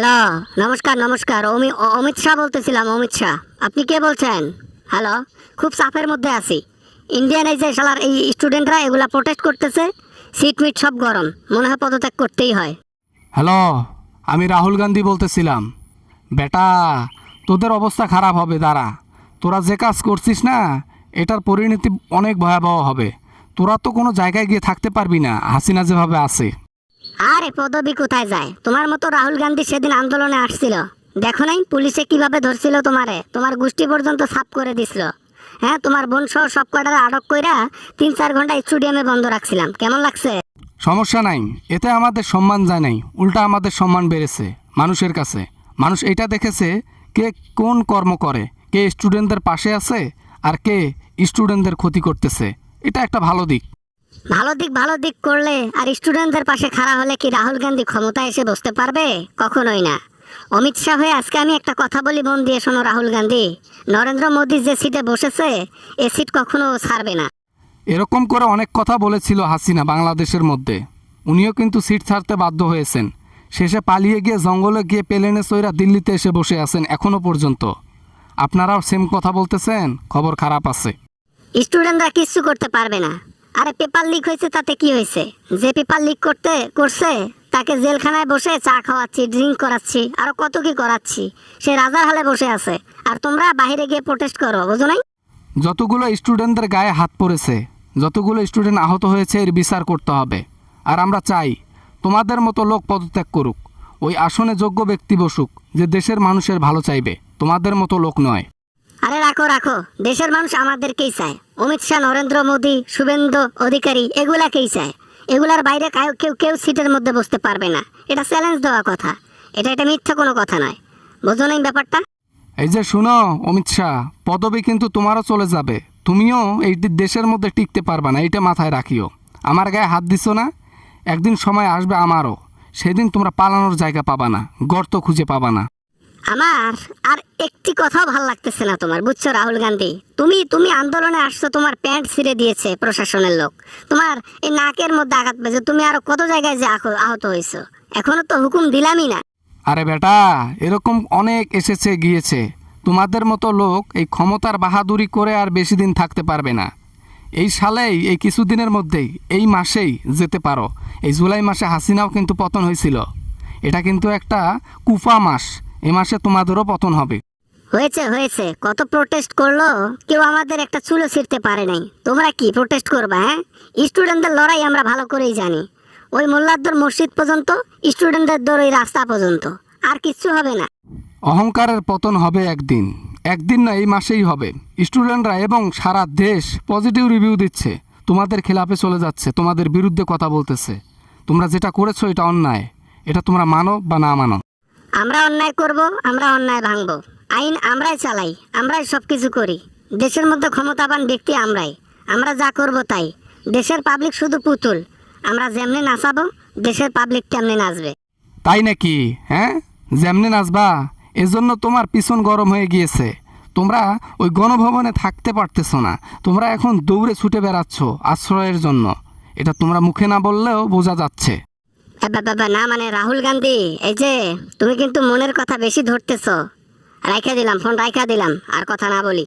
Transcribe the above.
Hello, নমস্কার নমস্কার। অমিত শাহ বলতেছিলাম। অমিত শাহ, আপনি কে বলছেন? হ্যালো, খুব চাপের মধ্যে আছি। ইন্ডিয়ান এই যে শালার এই স্টুডেন্টরা এগুলা প্রোটেস্ট করতেছে, সিট মিট সব গরম, মনে হয় পদত্যাগ করতেই হয়। হ্যালো, আমি রাহুল গান্ধী বলতেছিলাম। বেটা, তোদের অবস্থা খারাপ হবে। দাঁড়া, তোরা যে কাজ করছিস না, এটার পরিণতি অনেক ভয়াবহ হবে। তোরা তো কোনো জায়গায় গিয়ে থাকতে পারবি না, হাসিনা যেভাবে আছে। আরে পদবি কোথায় যায়? তোমার মতো রাহুল গান্ধী সেদিন আন্দোলনে আসছিল, দেখো নাই পুলিশে কিভাবে ধরছিল তোমারে? তোমার গোষ্ঠী পর্যন্ত সাফ করে দিছিল। হ্যাঁ, তোমার বোন সহ সব কটারে আটক কইরা 3-4 ঘন্টা স্টেডিয়ামে বন্ধ রাখছিলাম। কেমন লাগছে? সমস্যা নাই, এতে আমাদের সম্মান যায় নাই, উল্টা আমাদের সম্মান বেড়েছে মানুষের কাছে। মানুষ এটা দেখেছে কে কোন কর্ম করে, কে স্টুডেন্টদের পাশে আছে আর কে স্টুডেন্টদের ক্ষতি করতেছে। এটা একটা ভালো দিক। ভালো দিক করলে আর স্টুডেন্টদের পাশে খাড়া হলে কি রাহুল গান্ধী ক্ষমতায় এসে বসতে পারবে? কখনোই না। অমিত শাহ হয়ে আজকে আমি একটা কথা বলি, মন দিয়ে শোনো। রাহুল গান্ধী, নরেন্দ্র মোদী যে সিটে বসেছে, এ সিট কখনো ছাড়বে না। এরকম করে অনেক কথা বলেছিল হাসিনা বাংলাদেশের মধ্যে। উনিও কিন্তু সিট ছাড়তে বাধ্য হয়েছেন। শেষে পালিয়ে গিয়ে জঙ্গলে গিয়ে প্লেনে চইরা দিল্লিতে এসে বসে আছেন এখনো পর্যন্ত। আপনারাও সেম কথা বলতেছেন, খবর খারাপ আছে। স্টুডেন্টরা কিচ্ছু করতে পারবে না। আরে পেপার লিক হয়েছে, তাতে কি হয়েছে? যে পেপার লিক করছে তাকে জেলখানায় বসে চা খাওয়াচ্ছি, ড্রিঙ্ক করাচ্ছি, আরো কত কি করাচ্ছি। সে রাজার হালে বসে আছে, আর তোমরা বাইরে গিয়ে প্রোটেস্ট করো, বুঝো নাই? যতগুলো স্টুডেন্টদের গায়ে হাত পড়েছে, যতগুলো স্টুডেন্ট আহত হয়েছে, এর বিচার করতে হবে। আর আমরা চাই তোমাদের মতো লোক পদত্যাগ করুক, ওই আসনে যোগ্য ব্যক্তি বসুক যে দেশের মানুষের ভালো চাইবে, তোমাদের মতো লোক নয়। আরে রাখো রাখো, দেশের মানুষ আমাদেরকেই চায়। অমিত শাহ, নরেন্দ্র মোদী, শুভেন্দু অধিকারী এগুলাকেই চায়। এগুলার বাইরে কেউ কেউ সিটের মধ্যে বসতে পারবে না। এটা চ্যালেঞ্জ দেওয়া কথা, এটা মিথ্যা কোনো কথা নয়। বোঝো নাই ব্যাপারটা? এই যে শুনো অমিত শাহ, পদবি কিন্তু তোমারও চলে যাবে। তুমিও এই দেশের মধ্যে টিকতে পারবে না, এইটা মাথায় রাখিও। আমার গায়ে হাত দিছো না, একদিন সময় আসবে আমারও, সেদিন তোমরা পালানোর জায়গা পাবা না, গর্ত খুঁজে পাবা না। আমার আর একটি কথাও ভাল লাগতেছে না তোমার, বুঝছো রাহুল গান্ধী? তুমি আন্দোলনে আসছো, তোমার প্যান্ট ছিঁড়ে দিয়েছে প্রশাসনের লোক, তোমার এই নাকের মধ্যে আঘাত পেয়েছে, তুমি আরো কত জায়গায় যে আহত হয়েছো। এখনো তো হুকুম দিলামই না। আরে বেটা, এরকম অনেক এসেছে গিয়েছে। তোমাদের মতো লোক এই ক্ষমতার বাহাদুরি করে আর বেশি দিন থাকতে পারবে না। এই সালেই, এই কিছুদিনের মধ্যেই, এই মাসেই যেতে পারো। এই জুলাই মাসে হাসিনাও কিন্তু পতন হয়েছিল। এটা কিন্তু একটা কুফা মাস, এ মাসে তোমাদেরও পতন হবে। হয়েছে, কত প্রোটেস্ট করলো, কেউ আমাদের একটা চুলো ছিঁড়তে পারে নাই। তোমরা কি প্রোটেস্ট করবা? হ্যাঁ, স্টুডেন্টদের লড়াই আমরা ভালো করেই জানি। ওই মোল্লারদর মসজিদ পর্যন্ত, স্টুডেন্টদের দৌড় ওই রাস্তা পর্যন্ত, আর কিচ্ছু হবে না। অহংকারের পতন হবে একদিন, একদিন না, এই মাসেই হবে। স্টুডেন্টরা এবং সারা দেশ পজিটিভ রিভিউ দিচ্ছে, তোমাদের খেলাফে চলে যাচ্ছে, তোমাদের বিরুদ্ধে কথা বলতেছে। তোমরা যেটা করেছো এটা অন্যায়, এটা তোমরা মানো বা না মানো। আমরা অন্যায় করব, আমরা অন্যায় ভাঙবো। আইন আমরাই চালাই, আমরাই সবকিছু করি। দেশের মধ্যে ক্ষমতাবান ব্যক্তি আমরাই। আমরা যা করব তাই। দেশের পাবলিক শুধু পুতুল। আমরা যেমনি নাচাবো, দেশের পাবলিক তেমনি নাচবে। তাই নাকি? হ্যাঁ, যেমনি নাচবা? এজন্য তোমার পিছন গরম হয়ে গিয়েছে। তোমরা ওই গণভবনে থাকতে পারতেছো না, তোমরা এখন দৌড়ে ছুটে বেড়াচ্ছ আশ্রয়ের জন্য। এটা তোমরা মুখে না বললেও বোঝা যাচ্ছে। বাবা না, মানে রাহুল গান্ধী, এই যে তুমি কিন্তু মনের কথা বেশি ধরতেছো। রাইখা দিলাম ফোন, রাইখা দিলাম, আর কথা না বলি।